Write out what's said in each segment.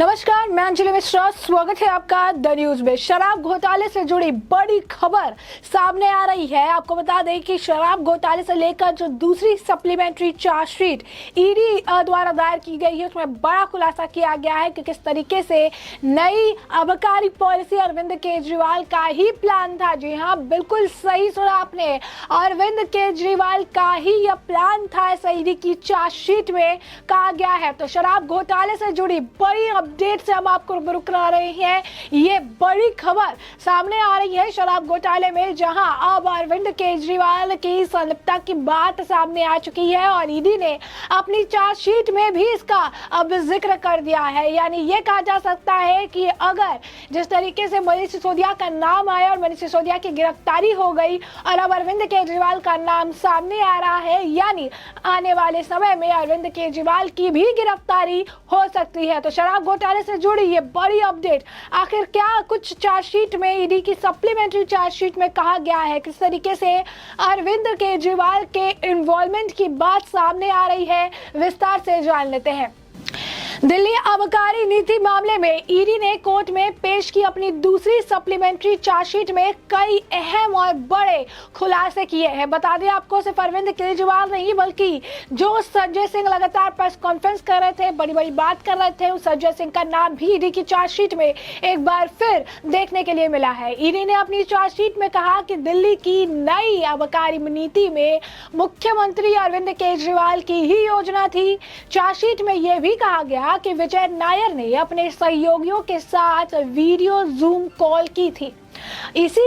नमस्कार, मैं अंजलि मिश्रा। स्वागत है आपका द न्यूज में। शराब घोटाले से जुड़ी बड़ी खबर सामने आ रही है। आपको बता दें कि शराब घोटाले से लेकर जो दूसरी सप्लीमेंट्री चार्जशीट ईडी द्वारा दायर की गई है, उसमें बड़ा खुलासा किया गया है कि किस तरीके से नई आबकारी पॉलिसी अरविंद केजरीवाल का ही प्लान था। जी हाँ, बिल्कुल सही सुना आपने, अरविंद केजरीवाल का ही यह प्लान था, ऐसा ईडी की चार्जशीट में कहा गया है। तो शराब घोटाले से जुड़ी बड़ी अपडेट से हम आपको रूबरू करा रहे हैं। ये बड़ी खबर सामने आ रही है शराब घोटाले में, जहां अब अरविंद केजरीवाल की संलिप्तता की बात सामने आ चुकी है और ईडी ने अपनी चार्जशीट में भी इसका अब जिक्र कर दिया है। यानी ये कहा जा सकता है कि अगर जिस तरीके से मनीष सिसोदिया का नाम आया और मनीष सिसोदिया की गिरफ्तारी हो गई और अब अरविंद केजरीवाल का नाम सामने आ रहा है, यानी आने वाले समय में अरविंद केजरीवाल की भी गिरफ्तारी हो सकती है। तो शराब घोटाले से जुड़ी ये बड़ी अपडेट, आखिर क्या कुछ चार्जशीट में, ईडी की सप्लीमेंट्री चार्जशीट में कहा गया है, किस तरीके से अरविंद केजरीवाल के इन्वॉल्वमेंट की बात सामने आ रही है, विस्तार से जान लेते हैं। दिल्ली आबकारी नीति मामले में ईडी ने कोर्ट में पेश की अपनी दूसरी सप्लीमेंट्री चार्जशीट में कई अहम और बड़े खुलासे किए हैं। बता दें आपको, सिर्फ अरविंद केजरीवाल नहीं बल्कि जो संजय सिंह लगातार प्रेस कॉन्फ्रेंस कर रहे थे, बड़ी बड़ी बात कर रहे थे, उस संजय सिंह का नाम भी ईडी की चार्जशीट में एक बार फिर देखने के लिए मिला है। ईडी ने अपनी चार्जशीट में कहा कि दिल्ली की नई आबकारी नीति में मुख्यमंत्री अरविंद केजरीवाल की ही योजना थी। चार्जशीट में यह भी कहा गया कि विजय नायर ने अपने सहयोगियों के साथ वीडियो जूम कॉल की थी। इसी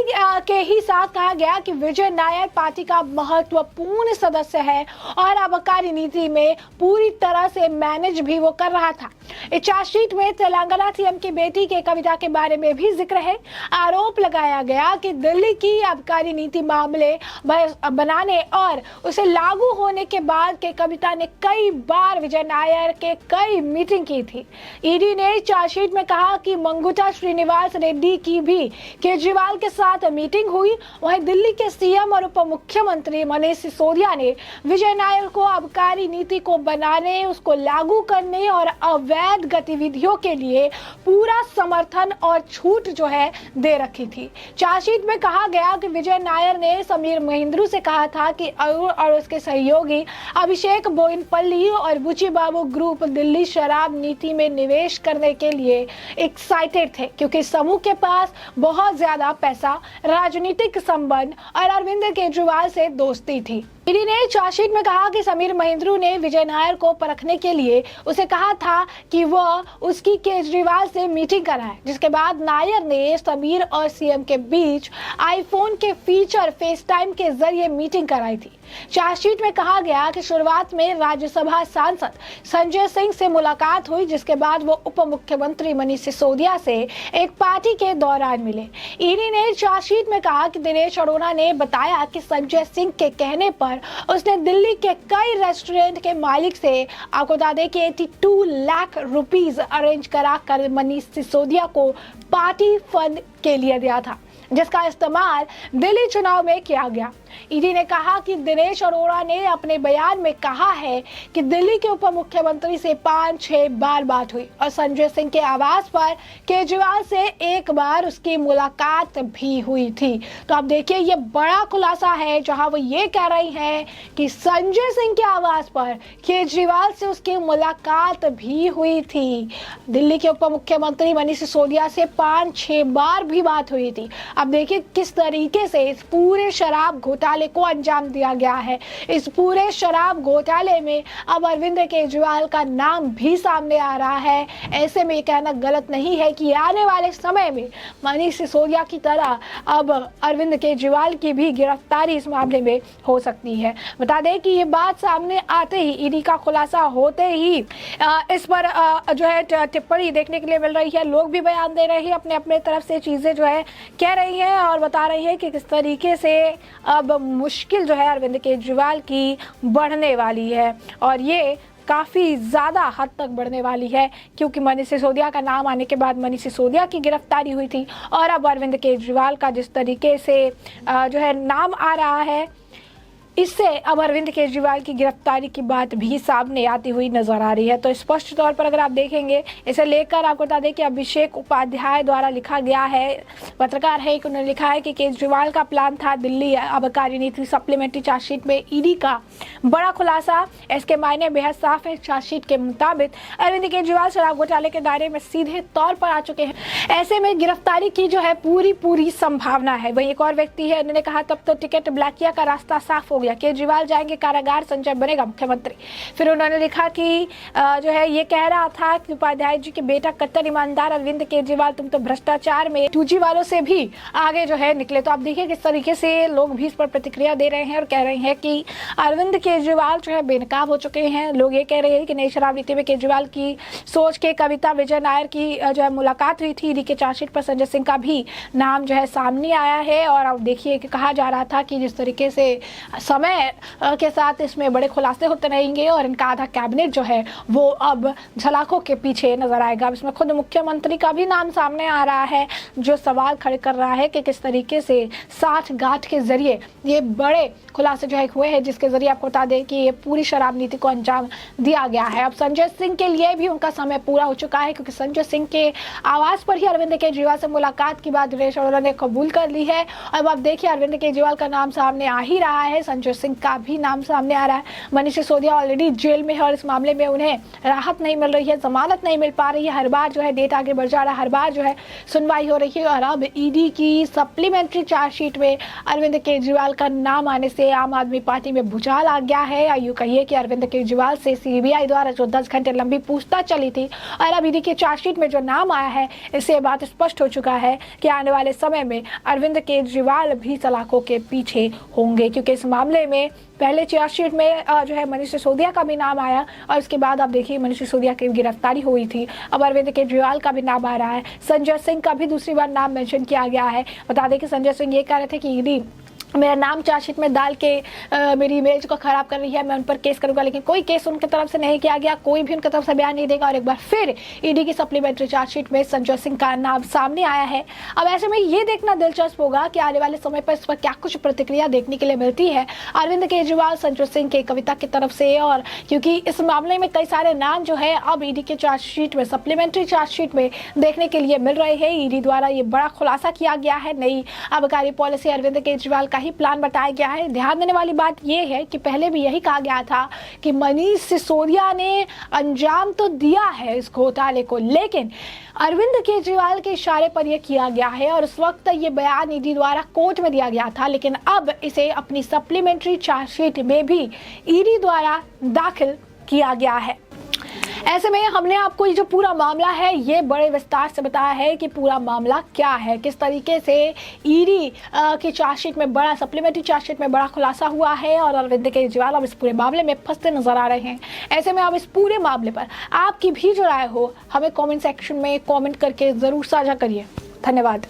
के ही साथ कहा गया कि विजय नायर पार्टी का महत्वपूर्ण सदस्य है और आबकारी नीति में पूरी तरह से मैनेज भी वो कर रहा था। इस चार्जशीट में तेलंगाना सीएम की बेटी के कविता के बारे में भी जिक्र है। आरोप लगाया गया कि दिल्ली की आबकारी नीति मामले बनाने और उसे लागू होने के बाद के कविता ने कई बार विजय नायर के कई मीटिंग की थी। ईडी ने चार्जशीट में कहा कि मंगुटा श्रीनिवास रेड्डी की भी केजरीवाल के साथ मीटिंग हुई। वहीं दिल्ली के सीएम और उप मुख्यमंत्री मनीष सिसोदिया ने विजय नायर को आबकारी नीति को बनाने, उसको लागू करने और अवैध गतिविधियों के लिए पूरा समर्थन और छूट जो है दे रखी थी। चार्जशीट में कहा गया कि विजय नायर ने समीर महेंद्रू से कहा था कि अरुण और उसके सहयोगी अभिषेक बोइनपल्ली और बुची बाबू ग्रुप दिल्ली शराब नीति में निवेश करने के लिए एक्साइटेड थे, क्योंकि समूह के पास बहुत ज्यादा पैसा, राजनीतिक संबंध और अरविंद केजरीवाल से दोस्ती थी। ईडी ने चार्जशीट में कहा कि समीर महेंद्रू ने विजय नायर को परखने के लिए उसे कहा था कि वह उसकी केजरीवाल से मीटिंग कराए, जिसके बाद नायर ने समीर और सीएम के बीच आईफोन के फीचर फेस टाइम के जरिए मीटिंग कराई थी। चार्जशीट में कहा गया कि शुरुआत में राज्यसभा सांसद संजय सिंह से मुलाकात हुई, जिसके बाद वो उप मुख्यमंत्री मनीष सिसोदिया से एक पार्टी के दौरान मिले। ईडी ने चार्जशीट में कहा कि दिनेश अरोड़ा ने बताया कि संजय सिंह के कहने पर उसने दिल्ली के कई रेस्टोरेंट के मालिक से आपको बता दें कि 82 लाख रुपीस अरेंज करा कर मनीष सिसोदिया को पार्टी फंड के लिए दिया था, जिसका इस्तेमाल दिल्ली चुनाव में किया गया। ईडी ने कहा कि दिनेश अरोड़ा ने अपने बयान में कहा है कि दिल्ली के उप मुख्यमंत्री से 5-6 बार बात हुई और संजय सिंह के आवास पर केजरीवाल से एक बार उसकी मुलाकात भी हुई थी। तो आप देखिए, ये बड़ा खुलासा है, जहां वो ये कह रही हैं कि संजय सिंह के आवास पर केजरीवाल से उसकी मुलाकात भी हुई थी। दिल्ली के उप मुख्यमंत्री मनीष सिसोदिया से 5-6 बार भी बात हुई थी। अब देखिए किस तरीके से इस पूरे शराब घोटाले को अंजाम दिया गया है। इस पूरे शराब घोटाले में अब अरविंद केजरीवाल का नाम भी सामने आ रहा है। ऐसे में कहना गलत नहीं है कि आने वाले समय में मनीष सिसोदिया की तरह अब अरविंद केजरीवाल की भी गिरफ्तारी इस मामले में हो सकती है। बता दें कि ये बात सामने आते ही, ईडी का खुलासा होते ही इस पर जो है टिप्पणी देखने के लिए मिल रही है। लोग भी बयान दे रहे हैं, अपने अपने तरफ से चीजें जो है कह रही है और बता रही है कि किस तरीके से अब मुश्किल जो है अरविंद केजरीवाल की बढ़ने वाली है और ये काफ़ी ज़्यादा हद तक बढ़ने वाली है, क्योंकि मनीष सिसोदिया का नाम आने के बाद मनीष सिसोदिया की गिरफ्तारी हुई थी और अब अरविंद केजरीवाल का जिस तरीके से जो है नाम आ रहा है, इससे अब अरविंद केजरीवाल की गिरफ्तारी की बात भी सामने आती हुई नजर आ रही है। तो स्पष्ट तौर पर अगर आप देखेंगे, इसे लेकर आपको बता दें कि अभिषेक उपाध्याय द्वारा लिखा गया है, पत्रकार है, उन्होंने लिखा है कि केजरीवाल का प्लान था दिल्ली आबकारी नीति सप्लीमेंट्री चार्जशीट में ईडी का बड़ा खुलासा। इसके मायने बेहद साफ है। चार्जशीट के मुताबिक अरविंद केजरीवाल शराब घोटाले के दायरे में सीधे तौर पर आ चुके हैं। ऐसे में गिरफ्तारी की जो है पूरी संभावना है। वही एक और व्यक्ति है, उन्होंने कहा तब तो टिकट ब्लैकिया का रास्ता साफ हो गया, केजरीवाल जाएंगे कारागार, संजय बनेगा मुख्यमंत्री। फिर उन्होंने लिखा कि जो है ये कह रहा था कि उपाध्याय जी के बेटा कट्टर ईमानदार अरविंद केजरीवाल, तुम तो भ्रष्टाचार में 2G वालों से भी आगे जो है निकले। तो आप देखिए किस तरीके से लोग भी इस पर प्रतिक्रिया दे रहे हैं और कह रहे हैं कि अरविंद केजरीवाल जो है बेनकाब हो चुके हैं। लोग ये कह रहे हैं कि नई शराब नीति में केजरीवाल की सोच के कविता विजय नायर की जो है मुलाकात हुई थी। ईडी के चार्जशीट पर संजय सिंह का भी नाम जो है सामने आया है। और अब देखिए कि कहा जा रहा था कि जिस तरीके से समय के साथ इसमें बड़े खुलासे होते रहेंगे और इनका आधा कैबिनेट जो है वो अब झलाकों के पीछे नजर आएगा। अब इसमें खुद मुख्यमंत्री का भी नाम सामने आ रहा है, जो सवाल खड़े कर रहा है कि किस तरीके से साठ गांठ के जरिए ये बड़े खुलासे जो है हुए हैं, जिसके जरिए आपको बता दें कि ये पूरी शराब नीति को अंजाम दिया गया है। अब संजय सिंह के लिए भी उनका समय पूरा हो चुका है, क्योंकि संजय सिंह के आवास पर ही अरविंद केजरीवाल से मुलाकात की बात दिनेश अरोड़ा ने कबूल कर ली है। अब आप देखिए अरविंद केजरीवाल का नाम सामने आ ही रहा है, संजय सिंह का भी नाम सामने आ रहा है। मनीष सिसोदिया ऑलरेडी जेल में है और इस मामले में उन्हें राहत नहीं मिल रही है, जमानत नहीं मिल पा रही है। हर बार जो है डेट आगे बढ़ जा रहा है, हर बार जो है सुनवाई हो रही है। और अब ईडी की सप्लीमेंट्री चार्जशीट में अरविंद केजरीवाल का नाम आने से आम आदमी पार्टी में भूचाल आ गया है। यूं कहिए कि अरविंद केजरीवाल से सीबीआई द्वारा जो 10 घंटे लंबी पूछताछ चली थी और अब ईडी की चार्जशीट में जो नाम आया है, इससे बात स्पष्ट हो चुका है कि आने वाले समय में अरविंद केजरीवाल भी सलाखों के पीछे होंगे, क्योंकि इस मामले में पहले चार्जशीट में जो है मनीष सिसोदिया का भी नाम आया और उसके बाद आप देखिए मनीष सिसोदिया की गिरफ्तारी हुई थी। अब अरविंद केजरीवाल का भी नाम आ रहा है, संजय सिंह का भी दूसरी बार नाम मेंशन किया गया है। बता दें कि संजय सिंह ये कह रहे थे कि ईडी मेरा नाम चार्जशीट में डाल के मेरी इमेज को खराब कर रही है, मैं उन पर केस करूंगा, लेकिन कोई केस उनकी तरफ से नहीं किया गया, कोई भी उनकी तरफ से बयान नहीं देगा। और एक बार फिर ईडी की सप्लीमेंट्री चार्जशीट में संजय सिंह का नाम सामने आया है। अब ऐसे में ये देखना दिलचस्प होगा कि आने वाले समय पर इस पर क्या कुछ प्रतिक्रिया देखने के लिए मिलती है अरविंद केजरीवाल, संजय सिंह के कविता की तरफ से। और क्योंकि इस मामले में कई सारे नाम जो है अब ईडी के चार्जशीट में, सप्लीमेंट्री चार्जशीट में देखने के लिए मिल रहे हैं। ईडी द्वारा ये बड़ा खुलासा किया गया है, नई आबकारी पॉलिसी अरविंद केजरीवाल का ही प्लान बताया गया है। ध्यान देने वाली बात यह है कि पहले भी यही कहा गया था कि मनीष सिसोदिया ने अंजाम तो दिया है इस घोटाले को, लेकिन अरविंद केजरीवाल के इशारे पर यह किया गया है और उस वक्त ये बयान ईडी द्वारा कोर्ट में दिया गया था। लेकिन अब इसे अपनी सप्लीमेंट्री चार्जशीट में भी ईडी द्वारा दाखिल किया गया है। ऐसे में हमने आपको ये जो पूरा मामला है ये बड़े विस्तार से बताया है कि पूरा मामला क्या है, किस तरीके से ईडी की चार्जशीट में बड़ा, सप्लीमेंट्री चार्जशीट में बड़ा खुलासा हुआ है और अरविंद केजरीवाल अब इस पूरे मामले में फंसते नजर आ रहे हैं। ऐसे में अब इस पूरे मामले पर आपकी भी जो राय हो हमें कमेंट सेक्शन में कमेंट करके जरूर साझा करिए। धन्यवाद।